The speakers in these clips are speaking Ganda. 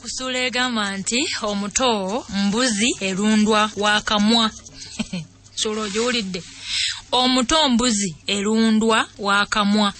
kusuula egamba nti Omuto Mbuzi Elundwa wa Kamwa. Solo jolidde. Omuto Mbuzi Elundwa wa Kamwa.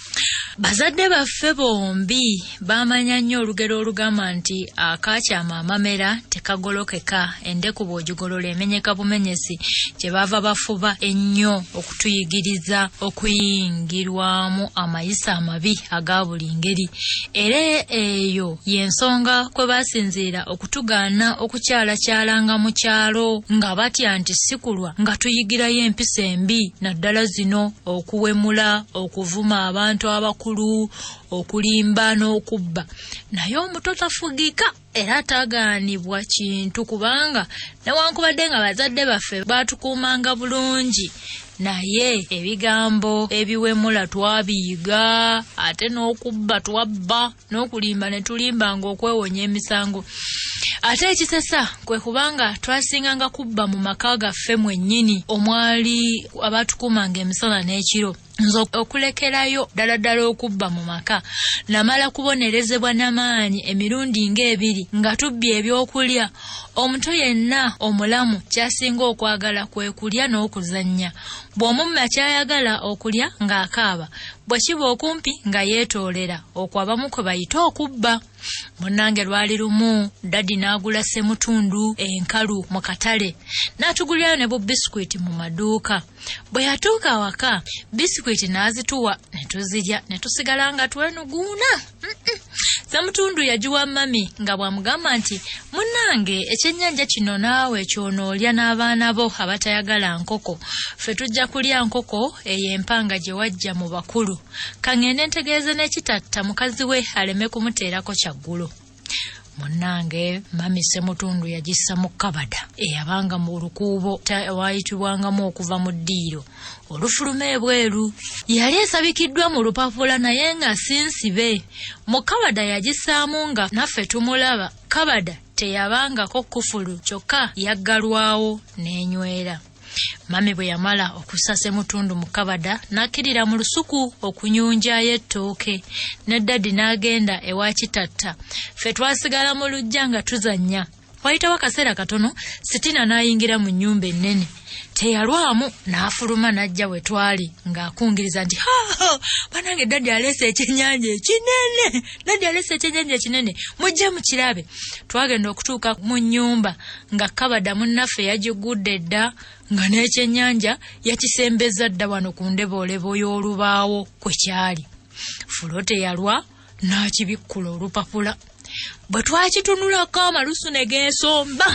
Bazadde baffe bombi bamanya nnyo olugero olugamba nti akakyama amamera tekagolokeka endeku bw'ogigolola emenyeka bumenyesi gye bava bafuba ennyo okutuyigiriza okuyingirwamu amayisa amabi aga buli ngeri. Era eyo y'ensonga kwe basinziira okutugaana okukyalakyalanga mu kyalo nga batya nti sikulwa nga tuyigirayo empisa embi naddala zino okuwemula, okuvuma abantu abakulu, okulimba n'okubba. Naye omuto tafugika era tagaanibwa kintu kubanga newankubadde nga bazadde baffe batukuumanga bulungi, naye ebigambo ebiwemula twabiyiga, ate n'okubba twabba, n'okulimba ne tulimbanga okwewonya emisango. Ate ekisesa kwe kubanga twasinganga kubba mu maka gaffe mwennyini omwali abatukuumanga emisana n'ekiro. Nzo okulekerayo ddala okubba mu maka namala kubonerezebwa n'amaanyi emirundi ng'ebiri nga tubbye ebyokulya. Omuto yenna omulamu kyasinga okwagala kwe kulya n'okuzannya. Bw'omumma kyayagala okulya ng'akaaba, bwe kiba okumpi nga yeetoolera okwabamu kwe bayita okubba. Munnange lwali lumu dadi n'agula ssemutundu enkalu mu katale n'atugulirayo ne bubisikwiti mu maduuka. Bwe yatuuka awaka bisikwiti n'azituwa ne tuzirya ne tusigala nga twenuguuna. Ssemutundu yagiwa mami nga bw'amugamba nti munnange ekyennyanja kino naawe kyonoolya n'abaana bo abatayagala nkoko, ffe tujja kulya nkoko ey'empanga gye wajja mu bakulu. Kangende ntegeeze n'ekitatta mukazi we aleme kumuteerako kyaggulo. Munnange mami Ssemutundu yagissa mu kabada eyabanga mu lukuubo waayitibwangamu okuva mu ddiiro olufuluma ebweru. Yali esabikiddwa mu lupapula naye nga sinsibe. Mu kabada yagissaamu nga naffe tumulaba. Kabada teyabangako kufulu kyokka yaggalwawo n'enywera. Mami bwe yamala okussa Ssemutundu mu kabada n'akkirira mu lusuku okunyunjayo ettooke, ne dadi n'agenda ewa kitatta. Ffe twasigala mu lujja nga tuzannya. Wayitawo akaseera katono Sitina n'ayingira mu nnyumba ennene. Teyalwamu n'afuluma n'ajja we twali ng'akungiriza nti banange dadi aleese ekyennyanja ekinene, dadi aleese ekyennyanja ekinene, mujje mukirabe. Twagenda okutuuka mu nnyumba nga kabada munnaffe yagigudde dda nga n'ekyennyanja yakisembeza dda wano ku ndeboolebo y'olubaawo kwe kyali. Fulo teyalwa n'akibikkula olupapula. Bwe twakitunulako amalusu ne geesomba.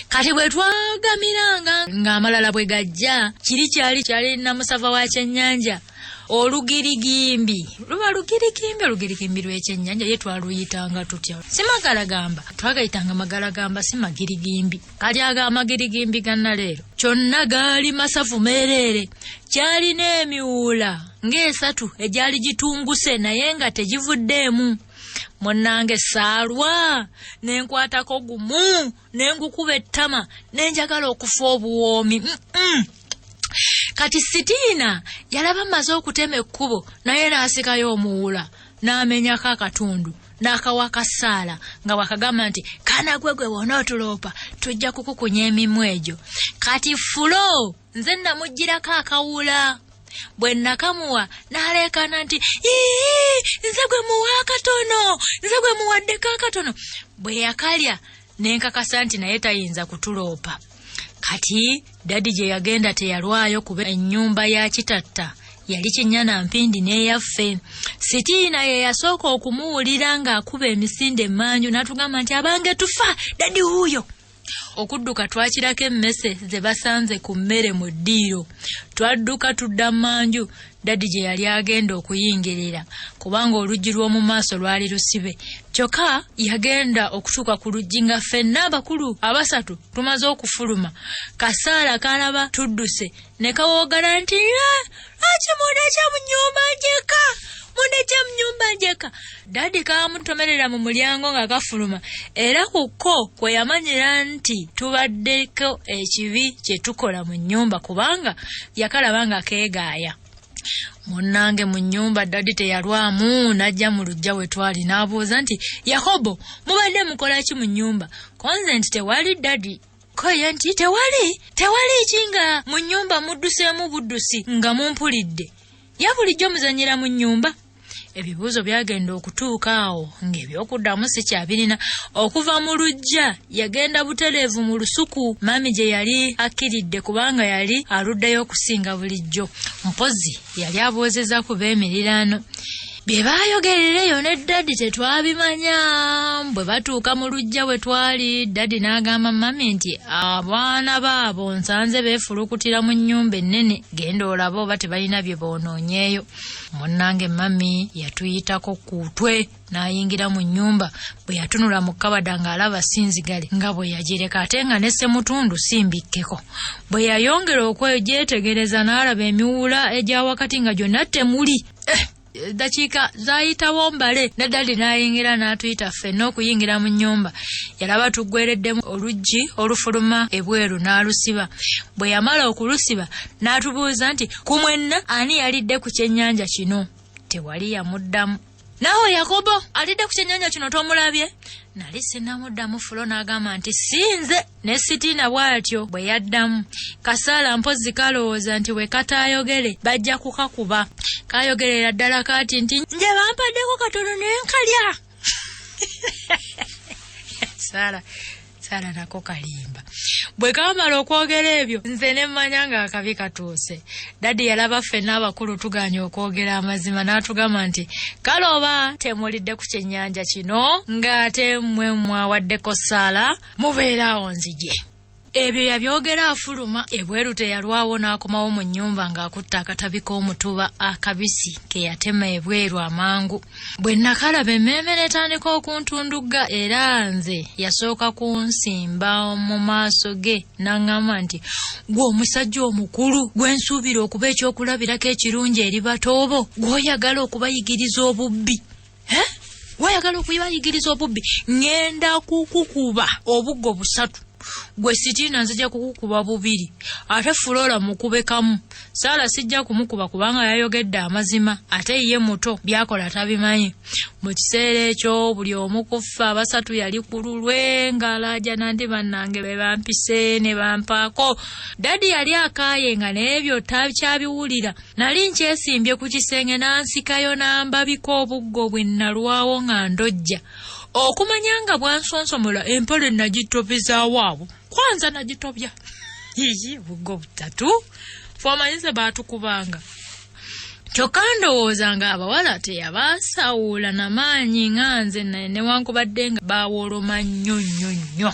Kati bwe twagamiranga ng'amalala bwe gajja kyali namusava wa kyennyanja olugirigimbi. Luba olugirigimbi lw'ekyennyanja ye twaluyitanga tutya. Si magalagamba, twagayitanga magalagamba si magirigimbi. Kali aga amagirigimbi ganna leero kyonna gaali masavu meereere. Kyalina emiwula ng'esatu egyali gitunguse naye nga tegivuddeemu. Munnange saalwa nenkwatako gumu nengukuba ettama nenjagala okufa obuwoomi. Kati Sitina yalaba maze okutema ekkubo naye n'asikayo omuwula n'amenyako akatundu n'akawa kasaala nga wakagamba nti kana gwe wonootuloopa tujja kukukunya emimwa egyo. Kati fulo nze namugirako akawula. Bwe nakamuwa n'aleekana nti nze gwe muwa akatono, nze gwe muwaddeko akatono. Bwe yakalya n'enkakasa nti naye tayinza kutuloopa. Kati dadi gye yagenda teyalwayo kuba ennyumba ya kitatta yali Kinnyana Mpindi n'eyaffe. Sitina ye yasooka okumuwulira ng'akuba emisinde emmanju n'atugamba nti abange tufa dadi wuuyo. Okudduka twakirako emmese ze basanze ku mmere mu ddiiro. Twadduka tudda mmanju dadi gye yali agenda okuyingirira kubanga oluggi lw'omu maaso lwali lusibe. Kyokka yagenda okutuuka ku luggi nga ffenna abakulu abasatu tumaze okufuluma. Kasaala kalaba tudduse ne kawoogala nti lwaki mundeja mu nnyumba njeka, mundeja mu nnyumba njeka. Dadi kaamutomerera mu mulyango nga kafuluma era kukko kwe yamanyira nti tubaddeko ekibi kye tukola mu nnyumba kubanga yakalaba nga keegaaya. Munnange mu nnyumba daddy teyalwamu najja mu luggya we twali n'abuuza nti Yakobo mubadde mukola ki mu nnyumba? Konze nti tewali daddy. Koya nti tewali kinga mu nnyumba mudduseemu buddusi nga mumpulidde. Ya bulijjo muzanyira mu nnyumba. Ebibuuzo byagenda okutuuka awo ng'ebyokuddamu si kyabirina. Okuva mu luggya yagenda butereevu mu lusuku mami gye yali akkiridde kubanga yali aluddeyo okusinga bulijjo. Mpozi yali aboozeza ku b'emiriraano. Bye baayogerereyo ne daddy tetwabimanya. Bwe batuuka mu luggya we twali daddy n'agamba mami nti abaana baabo nsanze beefulukutira mu nnyumba ennene, genda olabe oba tebalina bye boonoonyeeyo. Munnange mami yatuyitako kuutwe n'ayingira mu nnyumba. Bwe yatunula mu kabada ng'alaba sinzigale nga bwe yagireka ate nga ne ssemutundu simbikkeko. Bwe yayongera okwegyetegereza n'alaba emiwula egya wakati nga gyonna temuli. Dakiika zaayitawo mbale ne daddy n'ayingira n'atuyita ffenna okuyingira mu nnyumba. Yalaba tuggwereddemu oluggi olufuluma ebweru n'alusiba. Bwe yamala okulusiba n'atubuuza nti ku mwenna ani yalidde ku kyennyanja kino? Tewali yamuddamu. Naawe Yakobo alidde ku kyennyanja kino tomulabye? Nali sinnamuddamu. Fulo n'agamba nti sinze ne sitiina bw'atyo. Bwe yaddamu kasaala mpozi kalowooza nti we kataayogere bajja kukakuba. Kayogerera ddala kati nti nje bampaddeko katono ne nkalya. Saala nako kalimba. Bwe kaamala okwogera ebyo nze ne mmanya ng'akabi katuuse. Daddy yalaba ffenna abakulu tuganya okwogera amazima n'atugamba nti kale oba temulidde ku kyennyanja kino ng'ate mmwe mwawaddeko Saala mubeeraawo nzije. Ebyo yabyogera afuluma. Ebweru teyalwawo n'akomawo mu nnyumba ng'akutte akatabi k'omutuba akabisi ke yatema ebweru amangu. Bwe nakalaba emmeeme n'etandika okuntundugga era nze yasooka kunsimba mu maaso ge n'aŋŋamba nti gwe omusajja omukulu gwe nsuubira okuba ekyokulabirako ekirungi eri batoobo gw'oyagala okubayigiriza obubbi. Gw'oyagala okubayigiriza obubbi ŋŋenda kukukuba obuggo busatu. Gwe sitiina nzija kukukuba bubiri ate Fulola mukube kamu. Saala sijja kumukuba kubanga yayogedde amazima ate ye muto byakola tabimanyi. Mu kiseera ekyo buli omu ku ffe abasatu yali ku lulwe ng'alaaja nandi bannange be bampise ne bampaako. Daddy yali akaaye nga n'ebyo takyabiwulira. Nali nkyesimbye ku kisenge n'ansikayo n'ambabika obuggo bwe nalwawo nga ndojja. Okumanya nga bwansonsomola empale nagitobezaawo awo. Kwanza nagitobya. Buggo butatu. Fomanyise baatukubanga. Kyokka ndowooza nga abawala teyabaasawula na maanyi nga nze newankubadde nga baawoloma nnyo nnyo nnyo.